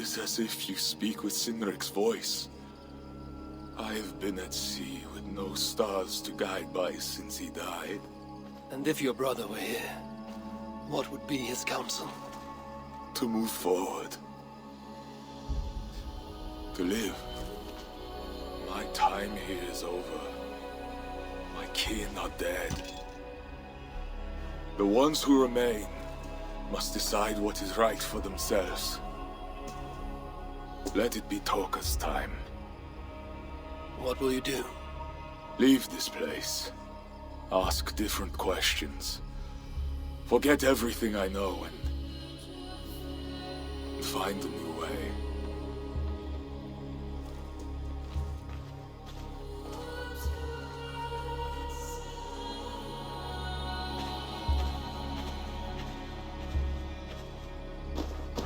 is as if you speak with Sinric's voice. I have been at sea with no stars to guide by since he died. And if your brother were here, what would be his counsel? To move forward. To live. My time here is over. My kin are dead. The ones who remain must decide what is right for themselves. Let it be Toka's time. What will you do? Leave this place. Ask different questions. Forget everything I know and find a new way.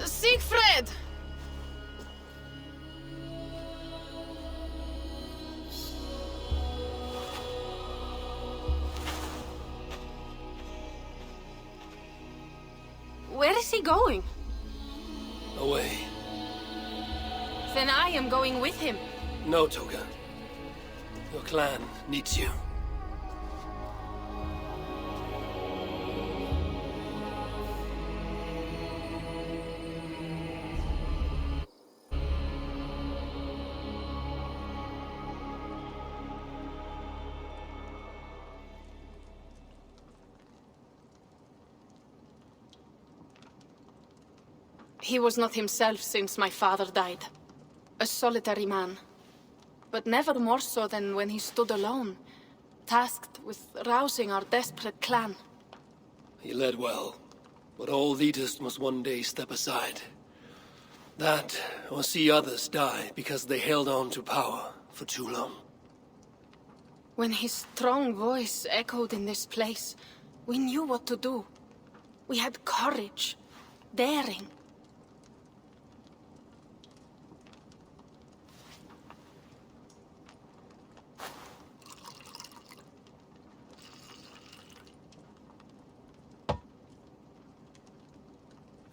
Siegfried! Where is he going? Away. Then I am going with him. No, Toga. Your clan needs you. He was not himself since my father died. A solitary man. But never more so than when he stood alone, tasked with rousing our desperate clan. He led well, but all leaders must one day step aside. That, or see others die because they held on to power for too long. When his strong voice echoed in this place, we knew what to do. We had courage, daring.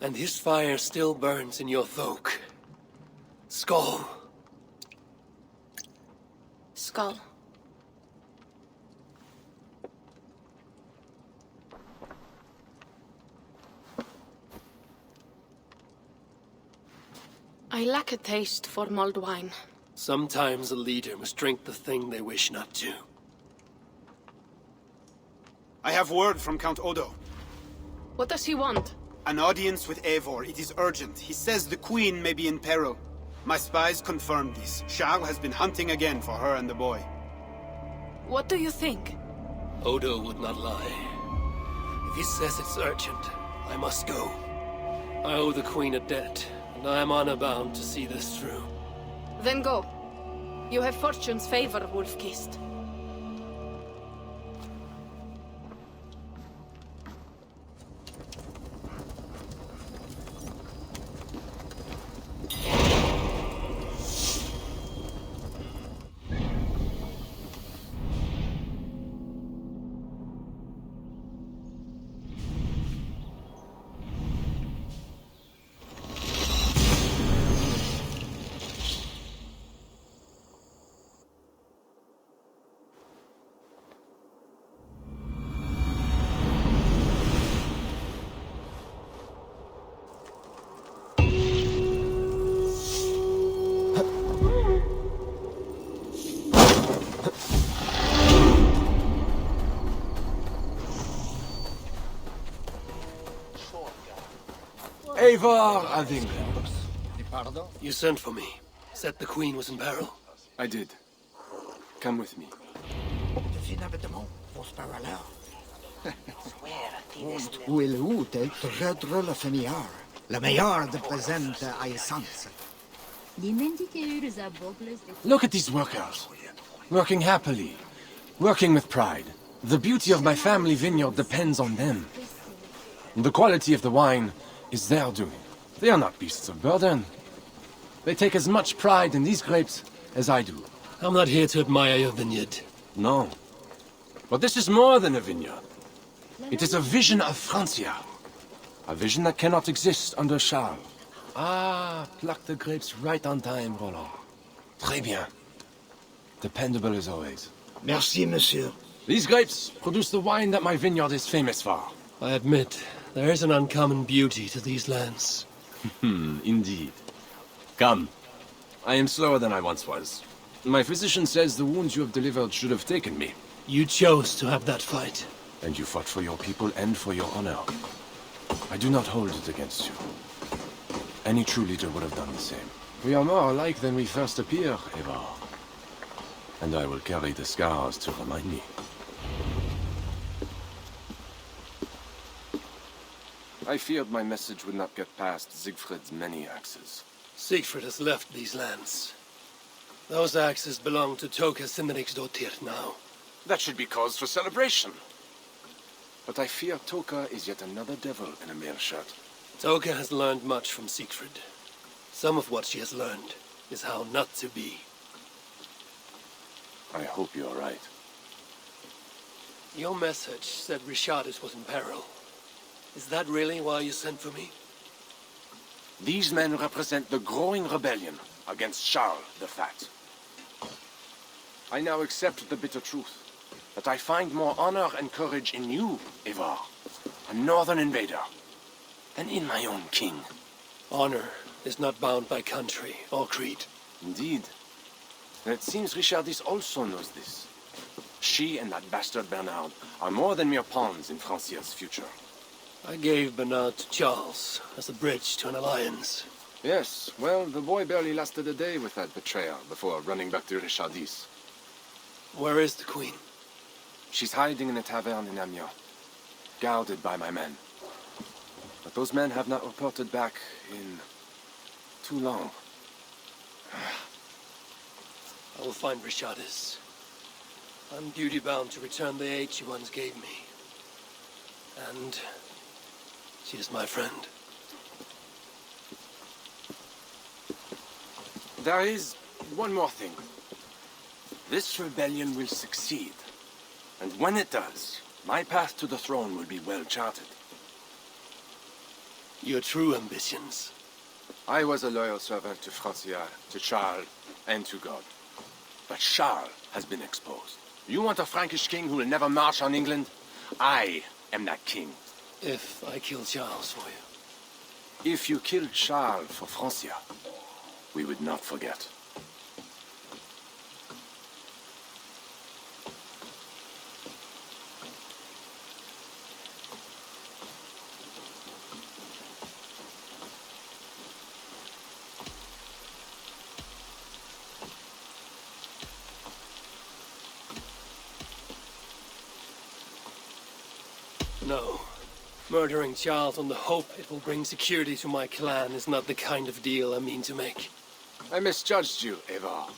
And his fire still burns in your Thok. Skull. Skull. I lack a taste for mulled wine. Sometimes a leader must drink the thing they wish not to. I have word from Count Odo. What does he want? An audience with Eivor. It is urgent. He says the Queen may be in peril. My spies confirmed this. Charles has been hunting again for her and the boy. What do you think? Odo would not lie. If he says it's urgent, I must go. I owe the Queen a debt, and I am honor-bound to see this through. Then go. You have fortune's favor, Wolf-Kissed. Eivor of England. You sent for me. Said the Queen was in peril. I did. Come with me. Will ute trödrulla feniar. La meilleur de presente a essence. Look at these workers. Working happily. Working with pride. The beauty of my family vineyard depends on them. The quality of the wine is their doing. They are not beasts of burden. They take as much pride in these grapes as I do. I'm not here to admire your vineyard. No. But this is more than a vineyard. It is a vision of Francia. A vision that cannot exist under Charles. Ah, pluck the grapes right on time, Roland. Très bien. Dependable as always. Merci, monsieur. These grapes produce the wine that my vineyard is famous for. I admit, there is an uncommon beauty to these lands. Indeed. Come. I am slower than I once was. My physician says the wounds you have delivered should have taken me. You chose to have that fight. And you fought for your people and for your honor. I do not hold it against you. Any true leader would have done the same. We are more alike than we first appear, Evar. And I will carry the scars to remind me. I feared my message would not get past Siegfried's many axes. Siegfried has left these lands. Those axes belong to Toka Simriksdottir now. That should be cause for celebration. But I fear Toka is yet another devil in a mail shirt. Toka has learned much from Siegfried. Some of what she has learned is how not to be. I hope you're right. Your message said Richardis was in peril. Is that really why you sent for me? These men represent the growing rebellion against Charles the Fat. I now accept the bitter truth that I find more honor and courage in you, Ivar, a northern invader, than in my own king. Honor is not bound by country or creed. Indeed. And it seems Richardis also knows this. She and that bastard Bernard are more than mere pawns in Francia's future. I gave Bernard to Charles as a bridge to an alliance. Yes, well, the boy barely lasted a day with that betrayer before running back to Richardis. Where is the Queen? She's hiding in a tavern in Amiens, guarded by my men. But those men have not reported back in too long. I will find Richardis. I'm duty-bound to return the aid she once gave me. And she is my friend. There is one more thing. This rebellion will succeed. And when it does, my path to the throne will be well charted. Your true ambitions. I was a loyal servant to Francia, to Charles, and to God. But Charles has been exposed. You want a Frankish king who will never march on England? I am that king. If I kill Charles for you. If you killed Charles for Francia, we would not forget. No. Murdering Charles on the hope it will bring security to my clan is not the kind of deal I mean to make. I misjudged you, Evar.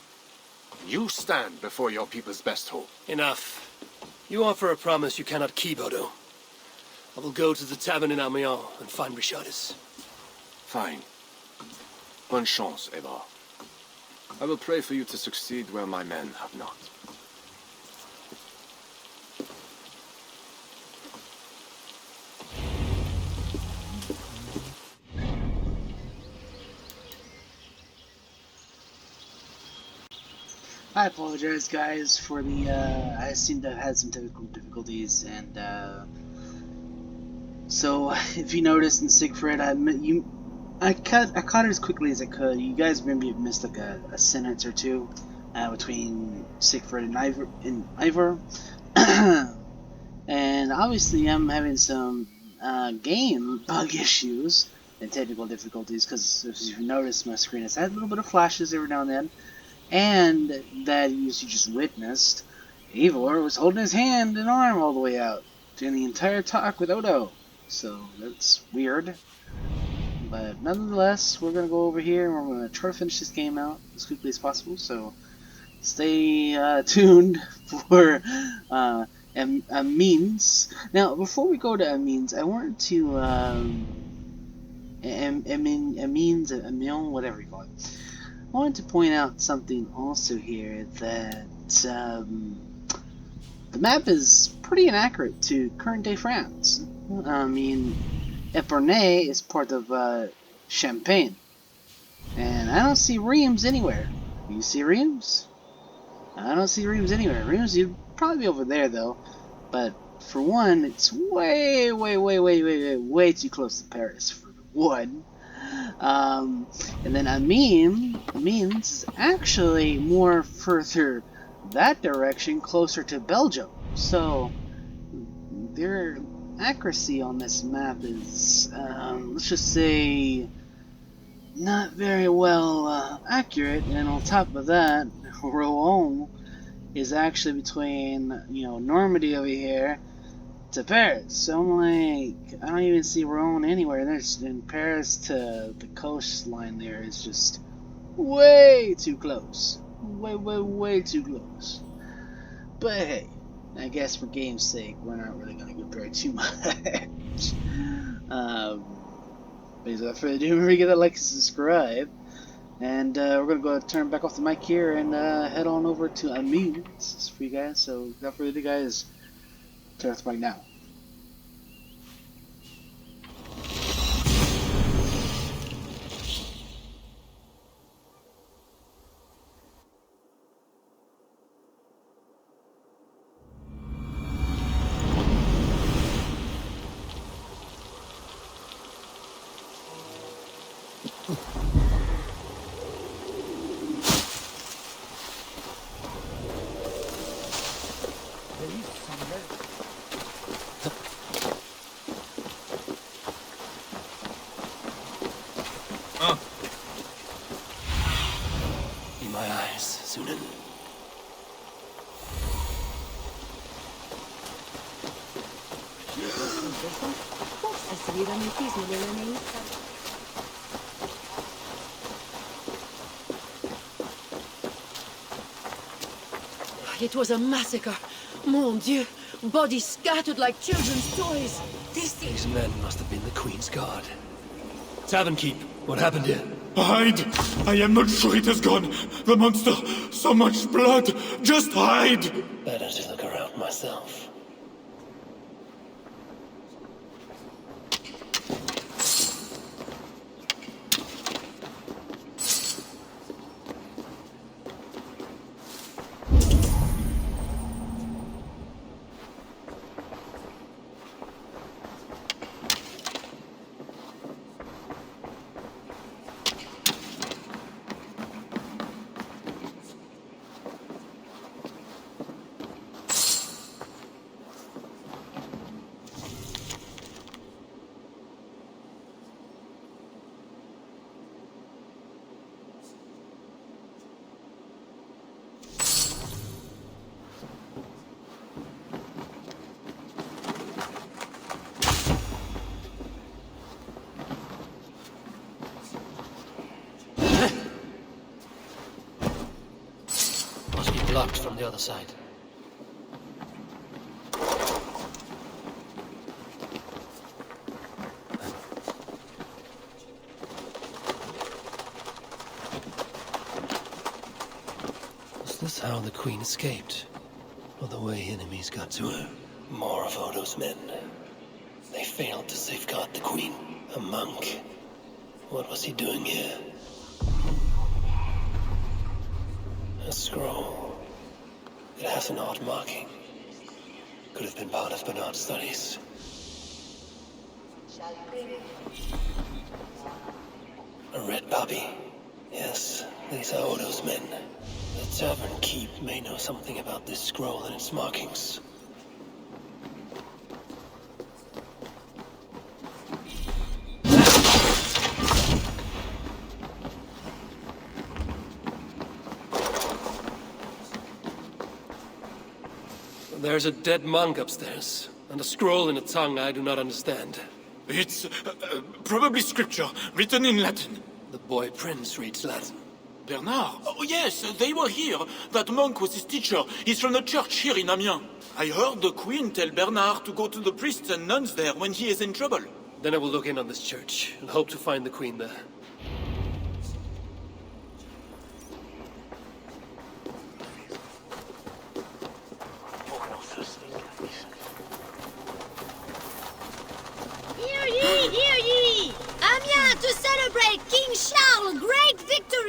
You stand before your people's best hope. Enough. You offer a promise you cannot keep, Odo. I will go to the tavern in Amiens and find Richardis. Fine. Bonne chance, Evar. I will pray for you to succeed where my men have not. I apologize, guys, for the, I seem to have had some technical difficulties, and, so, if you noticed in Siegfried, I caught it as quickly as I could. You guys maybe missed, like, a sentence or two, between Siegfried and Ivor, and obviously I'm having some, game bug issues and technical difficulties, because if you noticed, my screen has had a little bit of flashes every now and then. And that, as you just witnessed, Eivor was holding his hand and arm all the way out during the entire talk with Odo. So that's weird. But nonetheless, we're going to go over here and we're going to try to finish this game out as quickly as possible. So stay tuned for Amiens. Now, before we go to Amiens, I wanted to Amiens, whatever you call it. I wanted to point out something also here, that the map is pretty inaccurate to current-day France. I mean, Epernay is part of Champagne, And I don't see Reams anywhere. You see Reams? I don't see Reams anywhere. Reams, you'd probably be over there, though. But for one, it's way too close to Paris, for one. And then Amiens is actually more further that direction, closer to Belgium. So their accuracy on this map is, let's just say, not very well accurate. And on top of that, Rouen is actually between, Normandy over here to Paris. So I'm like, I don't even see Rouen anywhere. There's in Paris to the coastline there is just way too close. Way too close. But hey, I guess for game's sake, we're not really going to compare too much. But without further ado, remember to give that like and subscribe. And we're going to go turn back off the mic here and head on over to Amiens for you guys. So without further ado, guys, turn off the mic now. In my eyes, Sunan. It was a massacre. Mon Dieu. Bodies scattered like children's toys. These men must have been the Queen's Guard. Tavern Keep, what happened here? Hide! I am not sure it has gone. The monster, so much blood. Just hide! Better to look around myself. Blocked from the other side. Was this how the Queen escaped? Or the way enemies got to her? More of Odo's men. They failed to safeguard the Queen. A monk. What was he doing here? A scroll. It has an odd marking. Could have been part of Bernard's studies. A red puppy. Yes, these are Odo's men. The Tavern Keep may know something about this scroll and its markings. There's a dead monk upstairs, and a scroll in a tongue I do not understand. It's probably scripture, written in Latin. The boy prince reads Latin. Bernard? Oh yes, they were here. That monk was his teacher. He's from the church here in Amiens. I heard the Queen tell Bernard to go to the priests and nuns there when he is in trouble. Then I will look in on this church, and hope to find the Queen there. Hear ye! Hear ye! Amiens to celebrate King Charles' great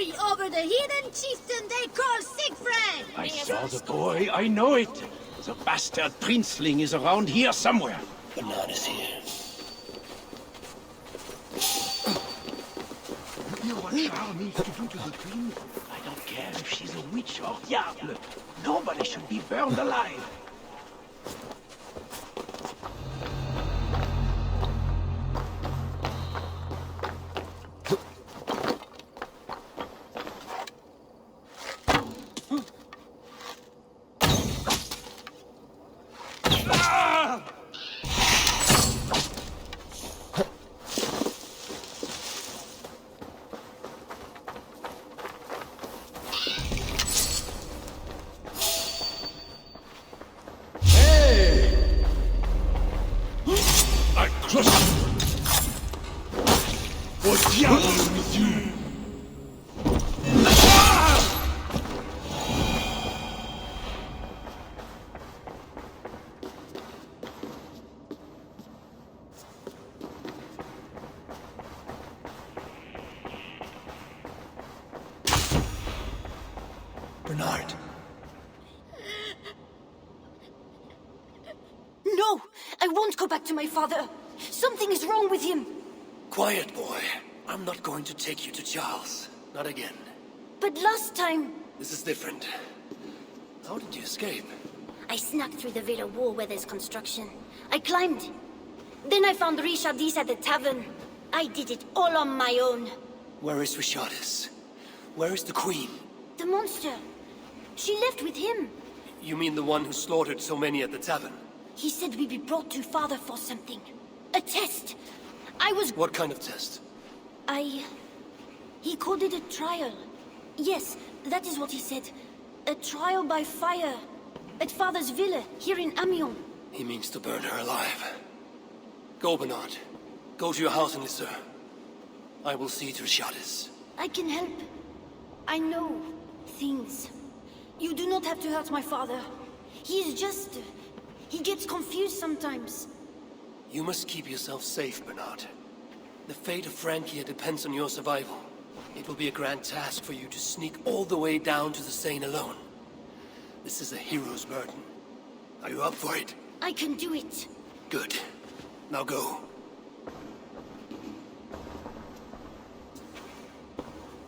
victory over the hidden chieftain they call Siegfried! I saw the boy, I know it. The bastard princeling is around here somewhere. Bernard is here. You know what Charles needs to do to the queen? I don't care if she's a witch or diable. Nobody should be burned alive. Bernard. No! I won't go back to my father! Something is wrong with him! Quiet, boy. I'm not going to take you to Charles. Not again. But last time... This is different. How did you escape? I snuck through the villa wall where there's construction. I climbed. Then I found Richardis at the tavern. I did it all on my own. Where is Richardis? Where is the Queen? The monster. She left with him. You mean the one who slaughtered so many at the tavern? He said we'd be brought to father for something. A test. I was... What kind of test? He called it a trial. Yes, that is what he said. A trial by fire. At father's villa, here in Amiens. He means to burn her alive. Go, Bernard. Go to your house in Lisseur. I will see to Richardis. I can help. I know things. You do not have to hurt my father. He is just... he gets confused sometimes. You must keep yourself safe, Bernard. The fate of Francia depends on your survival. It will be a grand task for you to sneak all the way down to the Seine alone. This is a hero's burden. Are you up for it? I can do it. Good. Now go.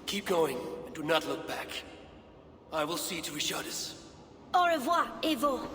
Keep going, and do not look back. I will see to Richardis. Au revoir, Evo.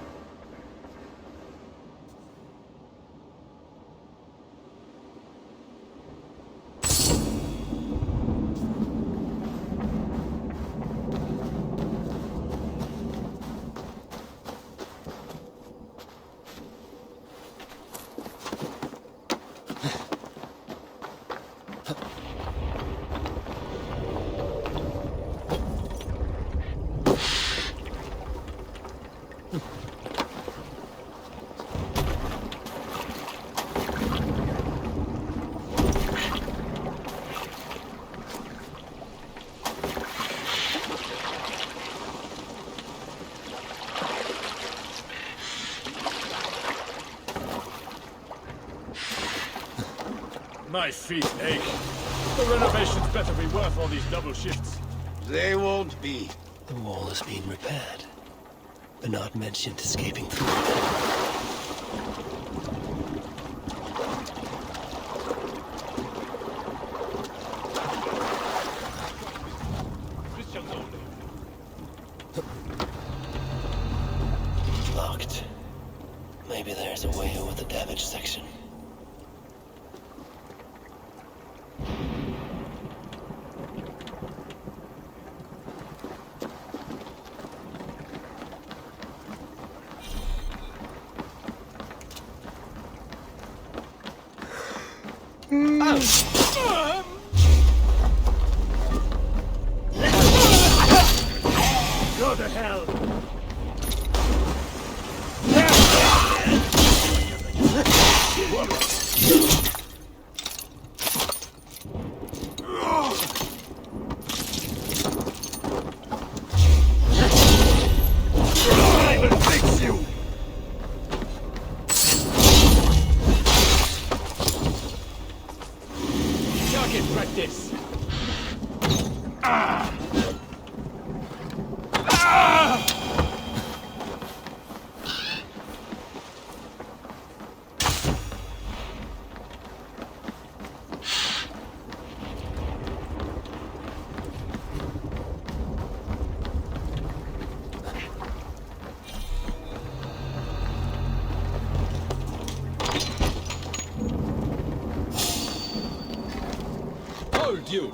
My feet ache. The renovations better be worth all these double shifts. They won't be. The wall is being repaired. Bernard mentioned escaping through it. Locked. Maybe there's a way over the damaged section. Go to hell! I will fix you! Target practice! Ah! not you.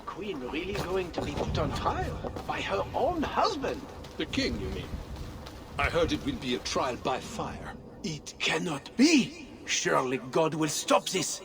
Queen really going to be put on trial by her own husband? The king, you mean? I heard it will be a trial by fire. It cannot be. Surely God will stop this.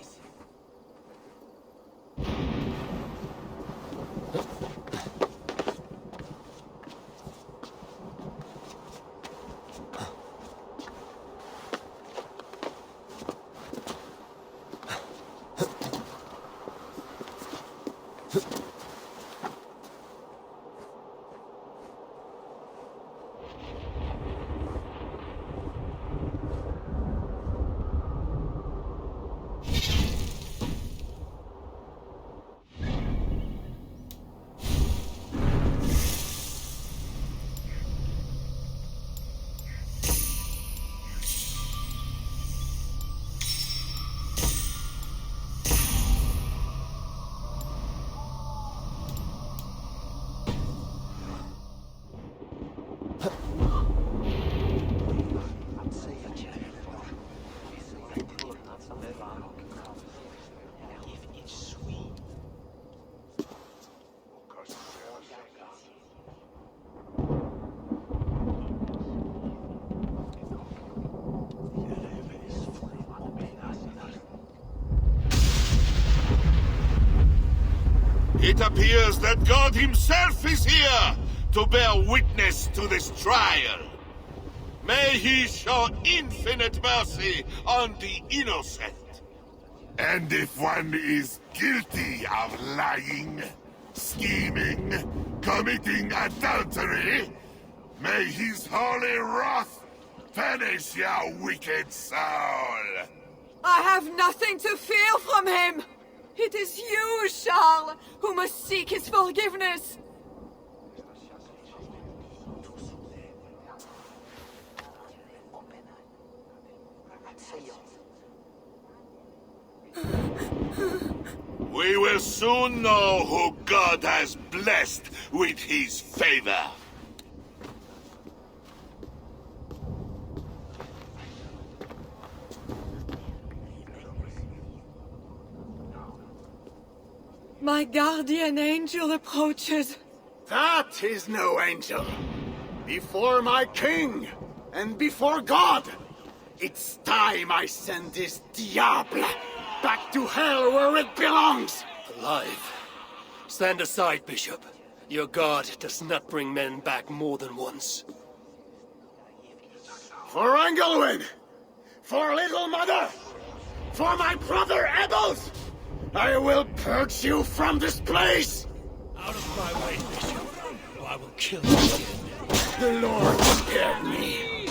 It appears that God himself is here to bear witness to this trial. May he show infinite mercy on the innocent. And if one is guilty of lying, scheming, committing adultery, may his holy wrath punish your wicked soul. I have nothing to fear from him! It is you, Charles, who must seek his forgiveness! We will soon know who God has blessed with his favor. My guardian angel approaches. That is no angel. Before my king, and before God, it's time I send this diable back to hell where it belongs. Alive. Stand aside, Bishop. Your God does not bring men back more than once. For Engelwin! For Little Mother! For my brother Ebbels! I will purge you from this place! Out of my way, Bishop, or I will kill you again. The Lord spared me.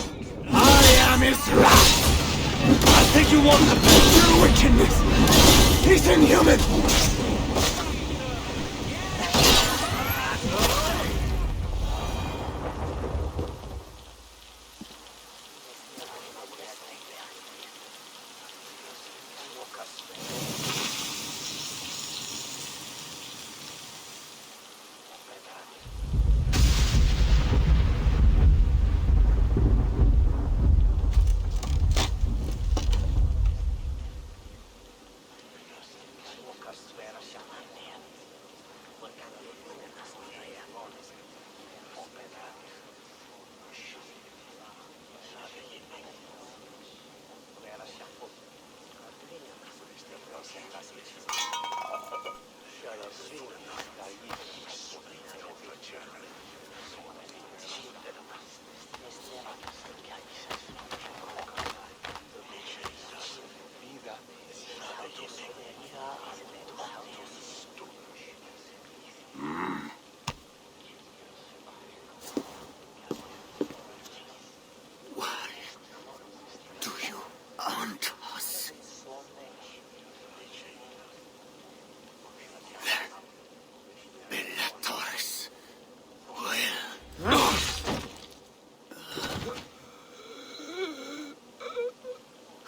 I am his wrath! I think you want the best. Your wickedness is inhuman!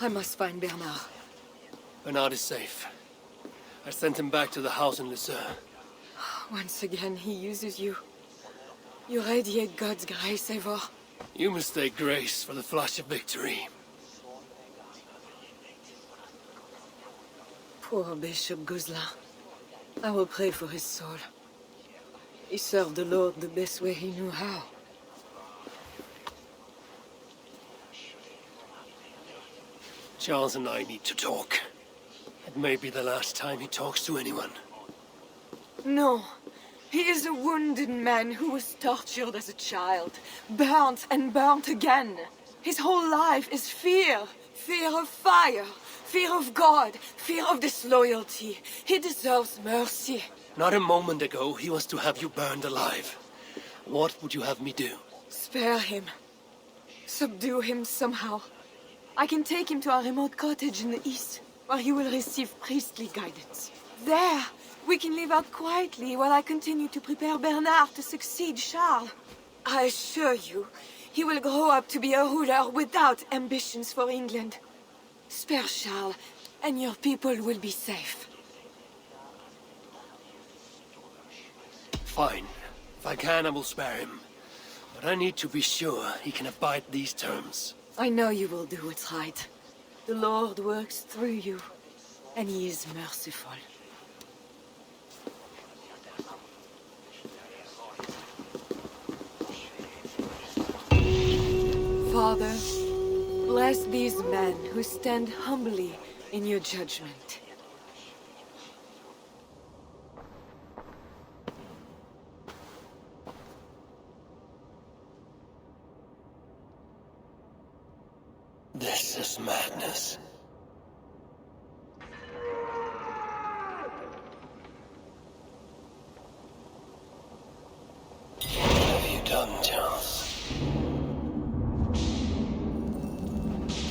I must find Bernard. Bernard is safe. I sent him back to the house in Lucerne. Once again, he uses you. You radiate God's grace, Eivor. You mistake grace for the flash of victory. Poor Bishop Guzla. I will pray for his soul. He served the Lord the best way he knew how. Charles and I need to talk. It may be the last time he talks to anyone. No. He is a wounded man who was tortured as a child, burnt and burnt again. His whole life is fear. Fear of fire, fear of God, fear of disloyalty. He deserves mercy. Not a moment ago, he was to have you burned alive. What would you have me do? Spare him. Subdue him somehow. I can take him to a remote cottage in the east, where he will receive priestly guidance. There, we can live out quietly while I continue to prepare Bernard to succeed Charles. I assure you, he will grow up to be a ruler without ambitions for England. Spare Charles, and your people will be safe. Fine. If I can, I will spare him. But I need to be sure he can abide these terms. I know you will do what's right. The Lord works through you, and he is merciful. Father, bless these men who stand humbly in your judgment. This is madness. What have you done, Charles?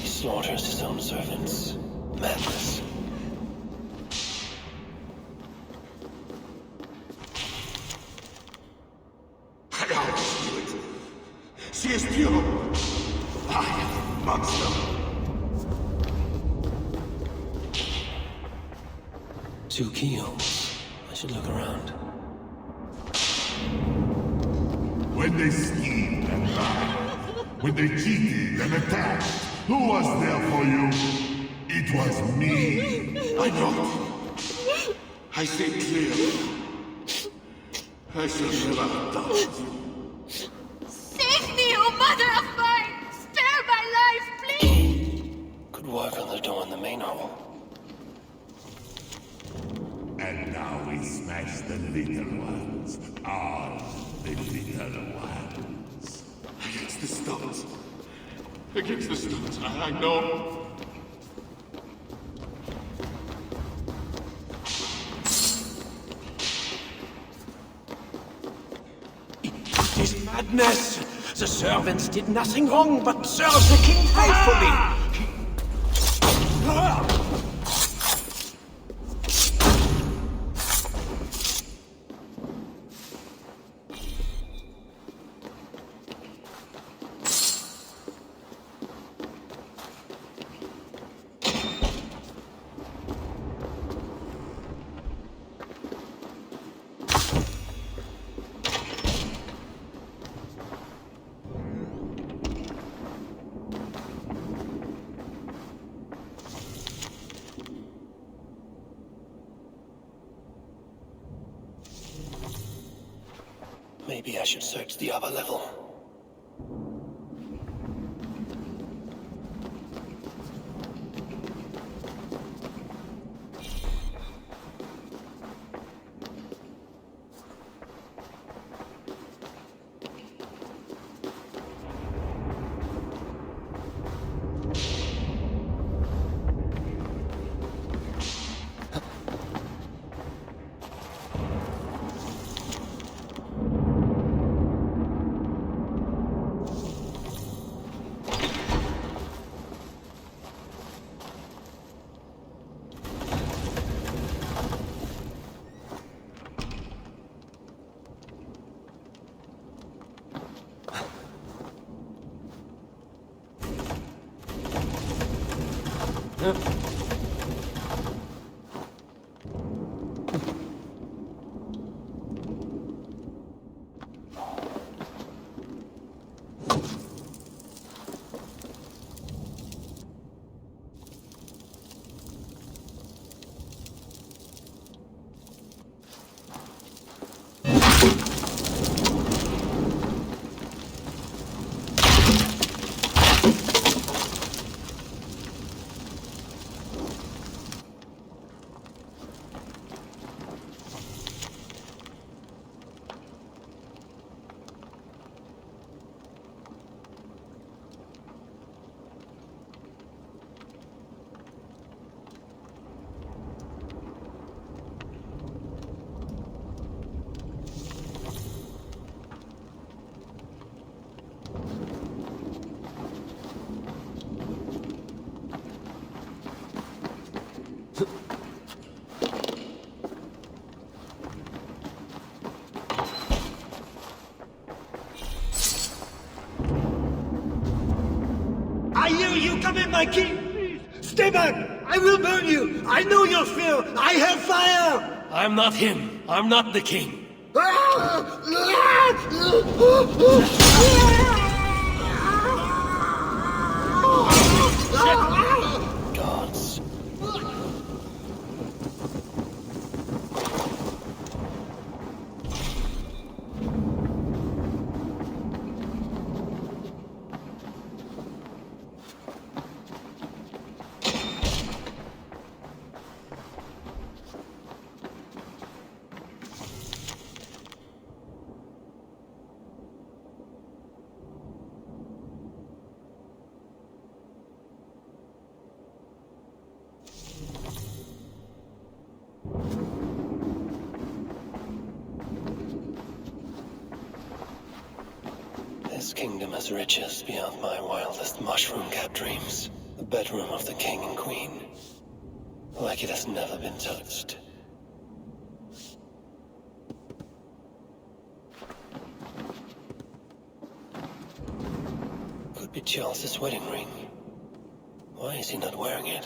He slaughters his own servants. Madness. I always knew it. She is pure. I am a monster. 2 keyholes. I should look around. When they schemed and lied, when they cheated and attacked, who was there for you? It was me. I know. I say clearly. I should never have done it. Save me, oh mother of mine! Spare my life, please! Could work on the door in the main hall. And now we smash the little ones. All the little ones. Against the stones. Against the stones. I know. It is madness! The servants did nothing wrong but serve the king faithfully! Maybe I should search the upper level. I hear you coming, my king! Please, stay back! I will burn you! I know your fear! I have fire! I'm not him. I'm not the king. Gods. This kingdom has riches beyond my wildest mushroom-capped dreams. The bedroom of the king and queen. Like it has never been touched. Could be Charles's wedding ring. Why is he not wearing it?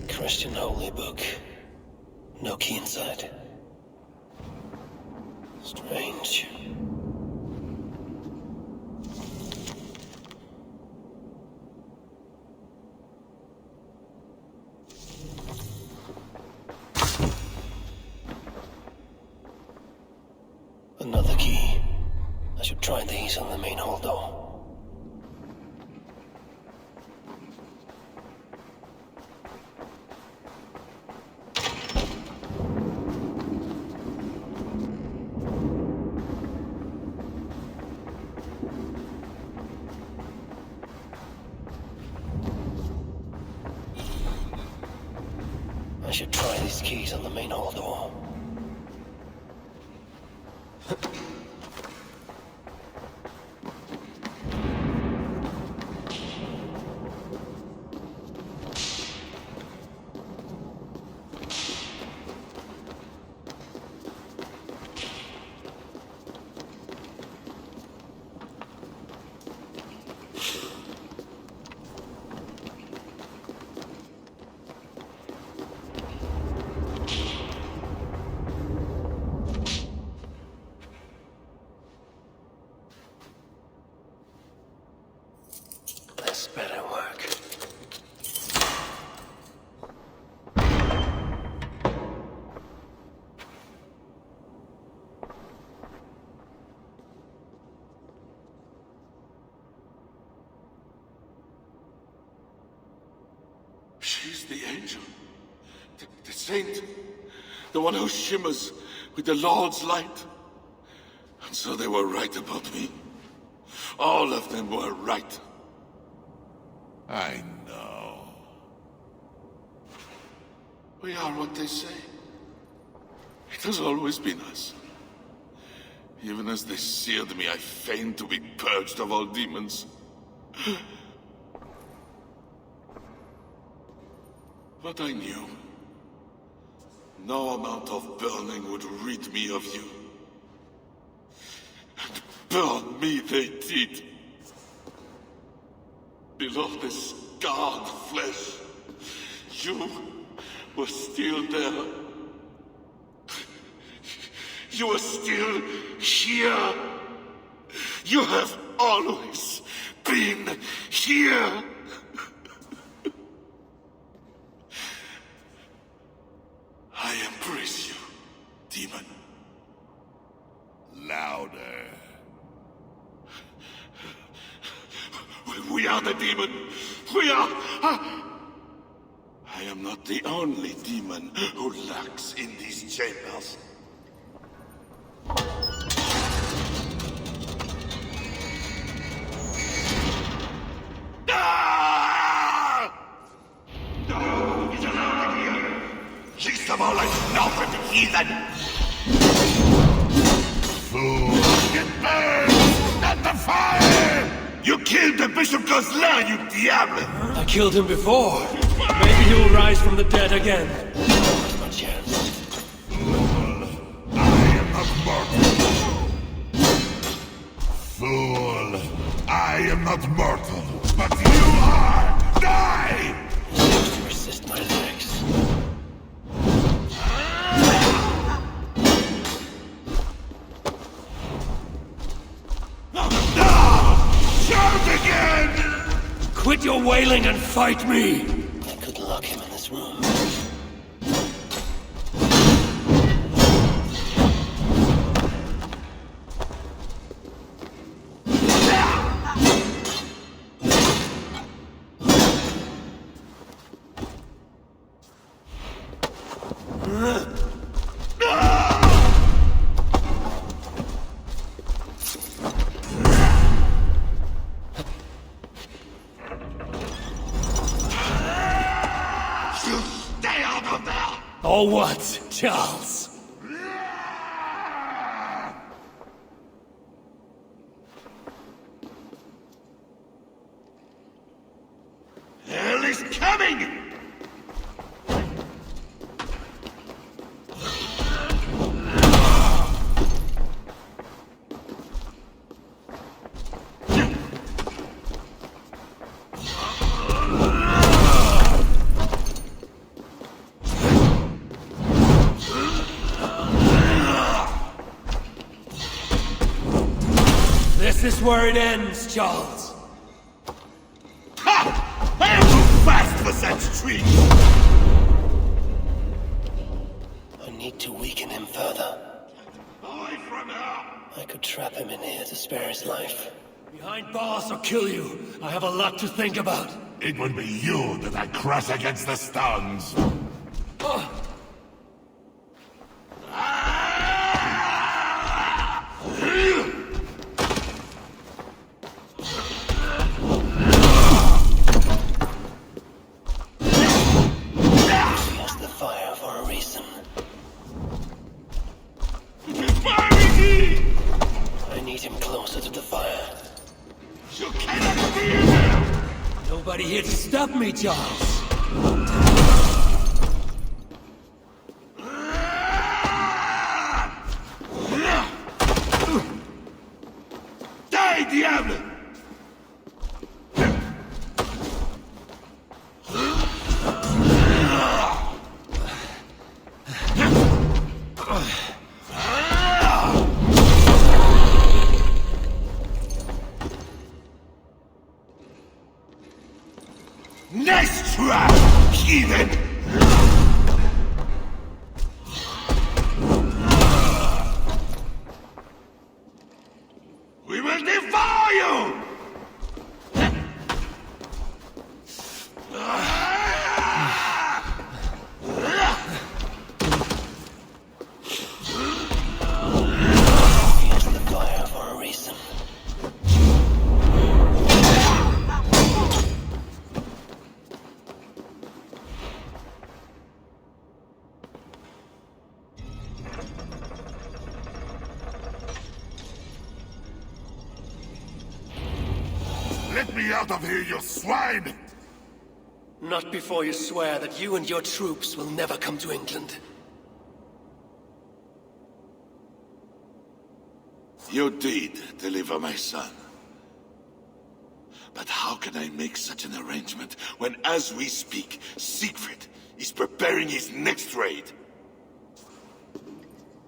Christian holy book. No key inside. Strange. Another key. I should try these on the main hall door. I should try these keys on the main hall door. She's the angel. The saint. The one who shimmers with the Lord's light. And so they were right about me. All of them were right. I know. We are what they say. It has always been us. Even as they seared me, I feigned to be purged of all demons. But I knew. No amount of burning would rid me of you. And burn me they did. Below the scarred flesh, you were still there. You are still here. You have always been here. I embrace you, demon. Louder. We are the demon. We are... I am not the only demon who lurks in these chambers. No, he's allowed here. Least of all, I snuff at the heathen. Fool! Get burned! Not the fire! You killed the Bishop Gosselin, you diable! I killed him before. Maybe he will rise from the dead again. Now's my chance. Fool! I am not mortal. Fool! I am not mortal, but you are! Die! Seems to resist my legs. Shout again! Quit your wailing and fight me! I could lock him in this room. Or what, Charles? Hell is coming! This is where it ends, Charles. Ha! I am too fast for such tricks! I need to weaken him further. Away from her! I could trap him in here to spare his life. Behind bars or kill you. I have a lot to think about. It would be you that I crush against the stones. Nobody here to stop me, Charles. Die, diable! Nice try, heathen! We will devour you! Let me out of here, you swine! Not before you swear that you and your troops will never come to England. You did deliver my son. But how can I make such an arrangement when, as we speak, Siegfried is preparing his next raid?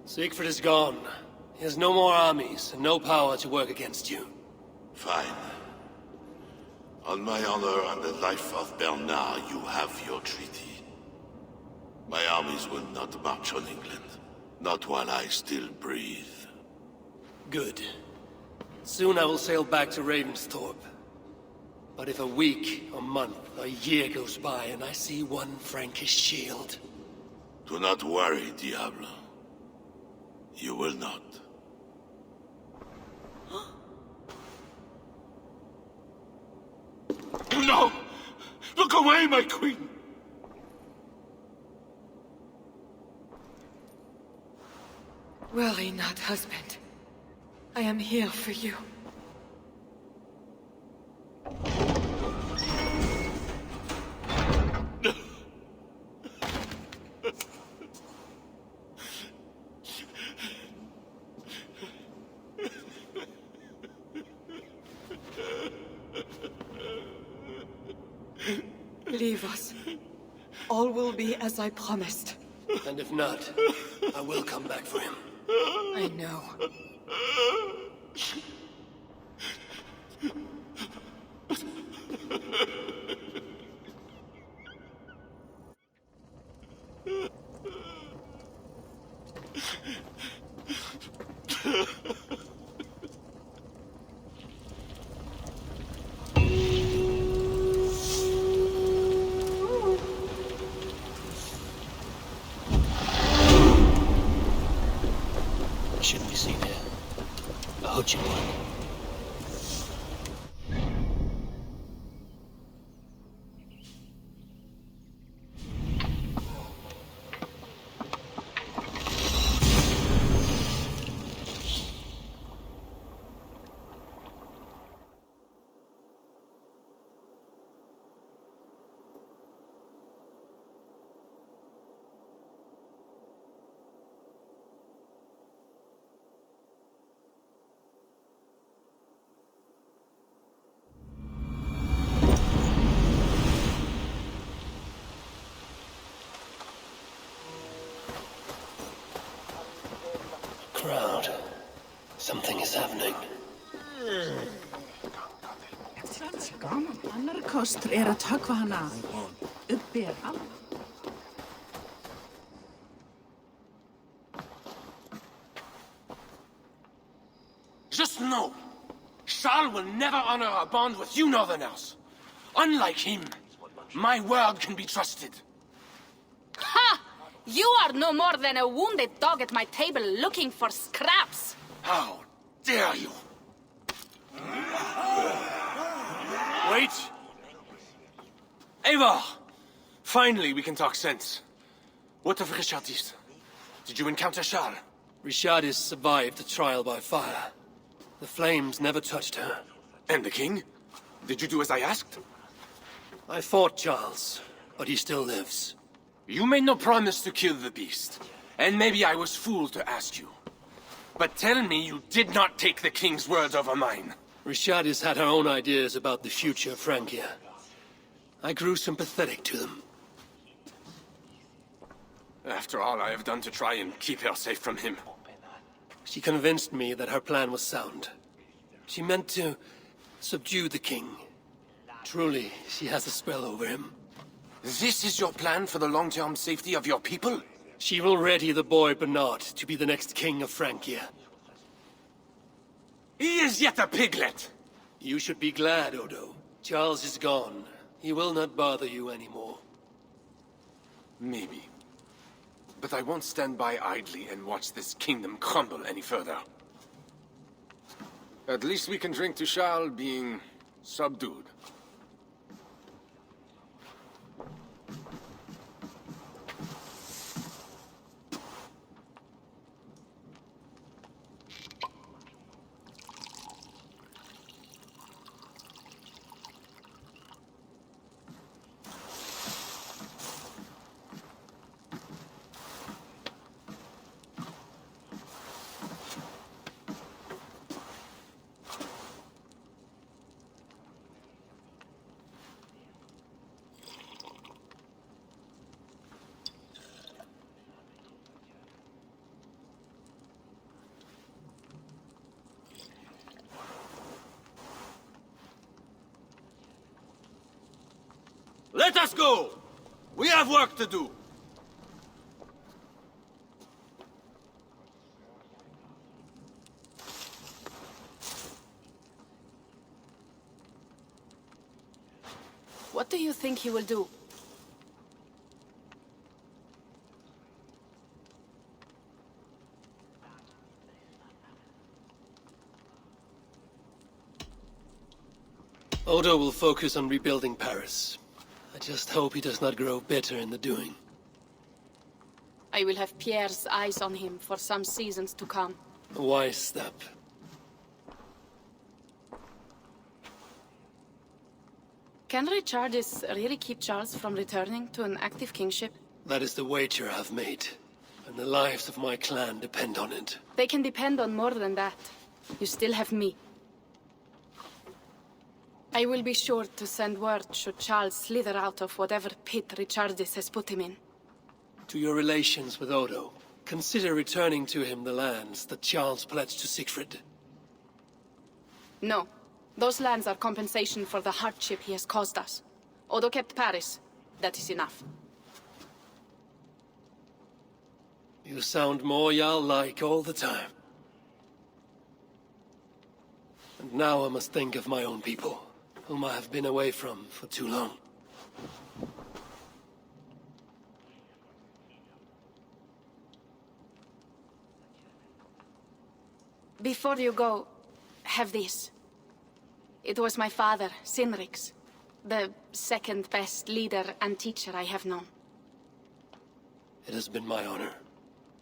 Siegfried is gone. He has no more armies and no power to work against you. Fine. On my honor and the life of Bernard, you have your treaty. My armies will not march on England. Not while I still breathe. Good. Soon I will sail back to Ravensthorpe. But if a week, a month, a year goes by and I see one Frankish shield... Do not worry, Diablo. You will not. No! Look away, my queen! Worry not, husband. I am here for you. Leave us. All will be as I promised. And if not, I will come back for him. I know. Shouldn't be seen here. I hope you won. Crowd. Something is happening. Annar kostur að höggva hana uppi alveg. Just know, Charles will never honor a bond with you northerners. Unlike him, my word can be trusted. Ha! You are no more than a wounded dog at my table looking for scraps. How dare you? Wait! Eivor! Finally, we can talk sense. What of Richardis? Did you encounter Charles? Richardis survived the trial by fire. The flames never touched her. And the king? Did you do as I asked? I fought Charles, but he still lives. You made no promise to kill the beast. And maybe I was fooled to ask you. But tell me you did not take the king's words over mine. Richardis had her own ideas about the future of Francia. I grew sympathetic to them. After all I have done to try and keep her safe from him. She convinced me that her plan was sound. She meant to subdue the king. Truly, she has a spell over him. This is your plan for the long-term safety of your people? She will ready the boy Bernard to be the next king of Francia. He is yet a piglet! You should be glad, Odo. Charles is gone. He will not bother you anymore. Maybe. But I won't stand by idly and watch this kingdom crumble any further. At least we can drink to Charles being subdued. Let us go! We have work to do! What do you think he will do? Odo will focus on rebuilding Paris. I just hope he does not grow bitter in the doing. I will have Pierre's eyes on him for some seasons to come. A wise step. Can Richardis really keep Charles from returning to an active kingship? That is the wager I've made, and the lives of my clan depend on it. They can depend on more than that. You still have me. I will be sure to send word should Charles slither out of whatever pit Richardis has put him in. To your relations with Odo, consider returning to him the lands that Charles pledged to Siegfried. No. Those lands are compensation for the hardship he has caused us. Odo kept Paris. That is enough. You sound more Jarl-like all the time. And now I must think of my own people, whom I have been away from for too long. Before you go, have this. It was my father, Sinrik's, the second best leader and teacher I have known. It has been my honor.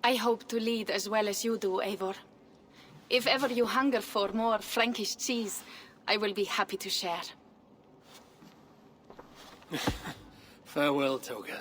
I hope to lead as well as you do, Eivor. If ever you hunger for more Frankish cheese, I will be happy to share. Farewell, Toga.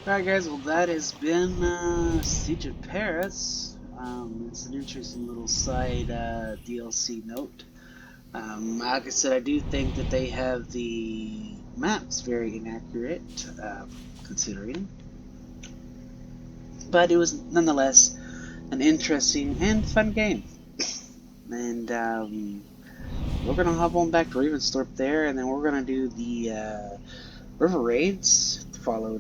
Alright guys, well that has been Siege of Paris. It's an interesting little side DLC note. Like I said, I do think that they have the maps very inaccurate, considering. But it was nonetheless an interesting and fun game. And we're going to hop on back to Ravensthorpe there, and then we're going to do the river raids to follow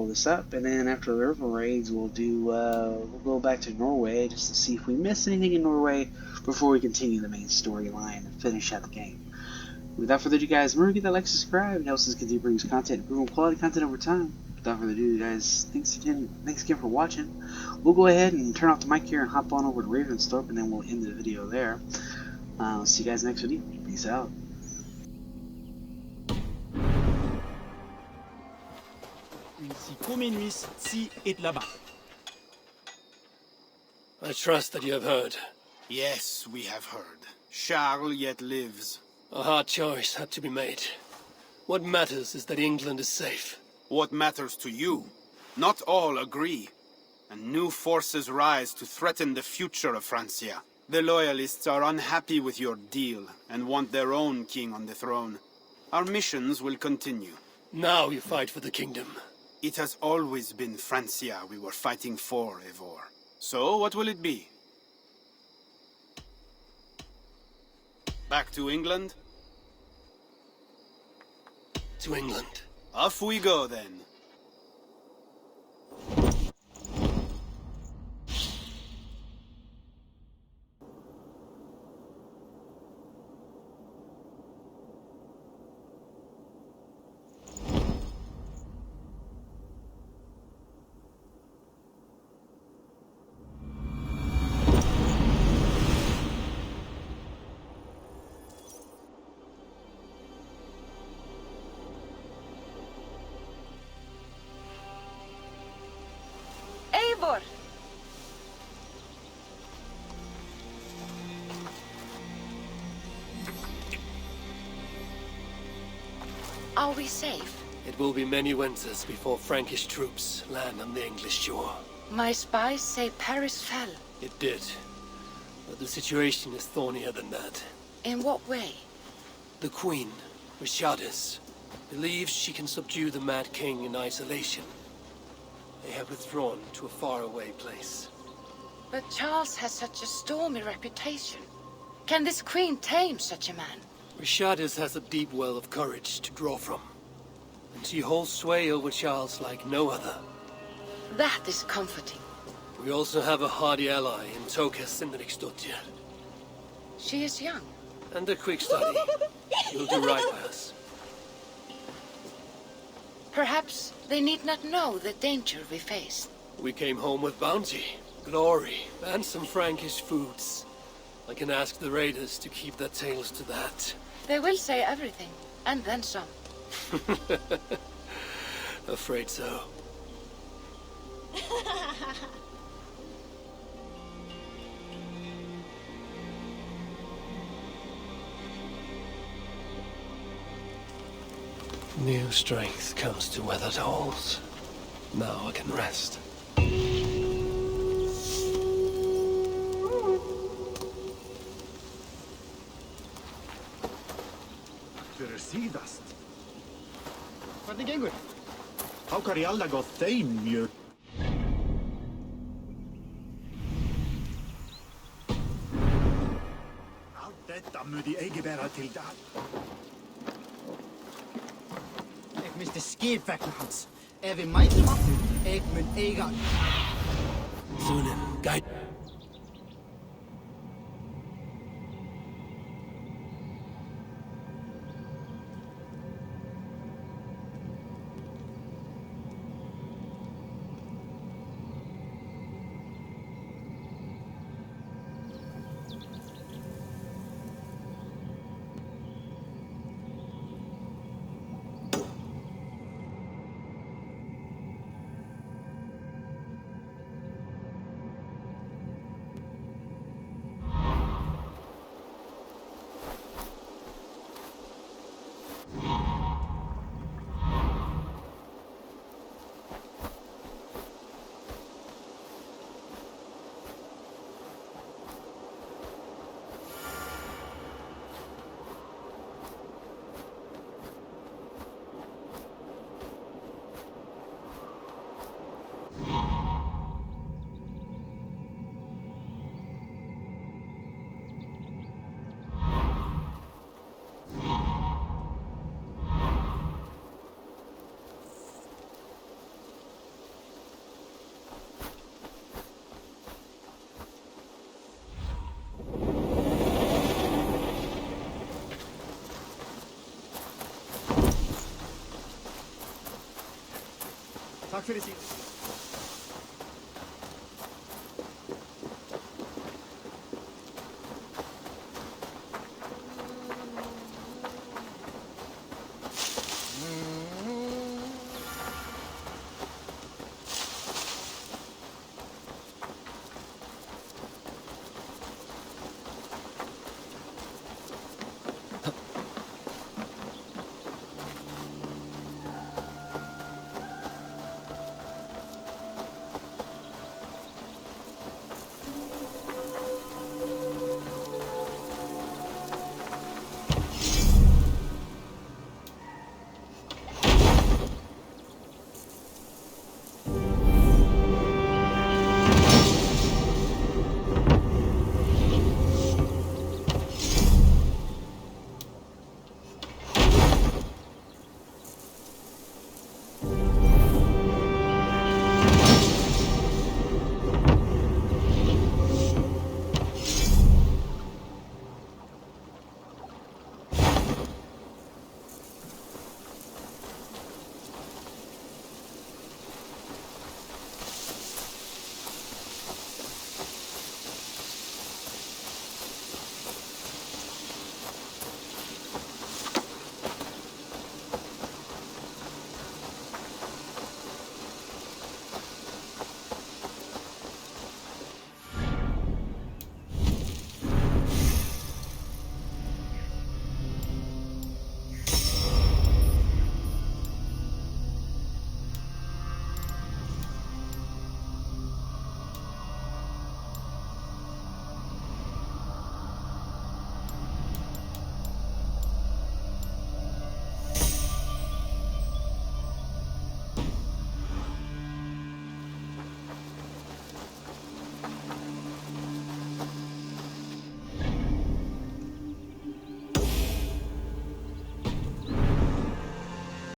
this up, and then after the river raids we'll go back to Norway just to see if we missed anything in Norway before we continue the main storyline and finish out the game. Without further ado guys, remember to get that like, subscribe, it helps us continue to produce content, improving quality content over time. Without further ado guys, thanks again for watching. We'll go ahead and turn off the mic here and hop on over to Ravensthorpe, and then we'll end the video there. See you guys next video. Peace out. I trust that you have heard. Yes, we have heard. Charles yet lives. A hard choice had to be made. What matters is that England is safe. What matters to you? Not all agree. And new forces rise to threaten the future of Francia. The Loyalists are unhappy with your deal and want their own king on the throne. Our missions will continue. Now you fight for the kingdom. It has always been Francia we were fighting for, Eivor. So, what will it be? Back to England? to England. Off we go, then. Eivor! Are we safe? It will be many winters before Frankish troops land on the English shore. My spies say Paris fell. It did. But the situation is thornier than that. In what way? The Queen, Rishadis, believes she can subdue the Mad King in isolation. They have withdrawn to a faraway place. But Charles has such a stormy reputation. Can this queen tame such a man? Rishadis has a deep well of courage to draw from. And she holds sway over Charles like no other. That is comforting. We also have a hardy ally in Tokas Indriksdottir. She is young. And a quick study. She'll do right by us. Perhaps they need not know the danger we face. We came home with bounty, glory, and some Frankish foods. I can ask the raiders to keep their tails to that. They will say everything, and then some. Afraid so. New strength comes to weathered halls. Now I can rest. Fyrir síðast. Hvernig gengur? Hákar í alla gott þeim mjög. Allt þetta muni eigi vera til dag. Jeg mister skip vegna hans. Ef við mætum aftur, ég mun eiga. Sunan, guide. Takk fyrir síðan.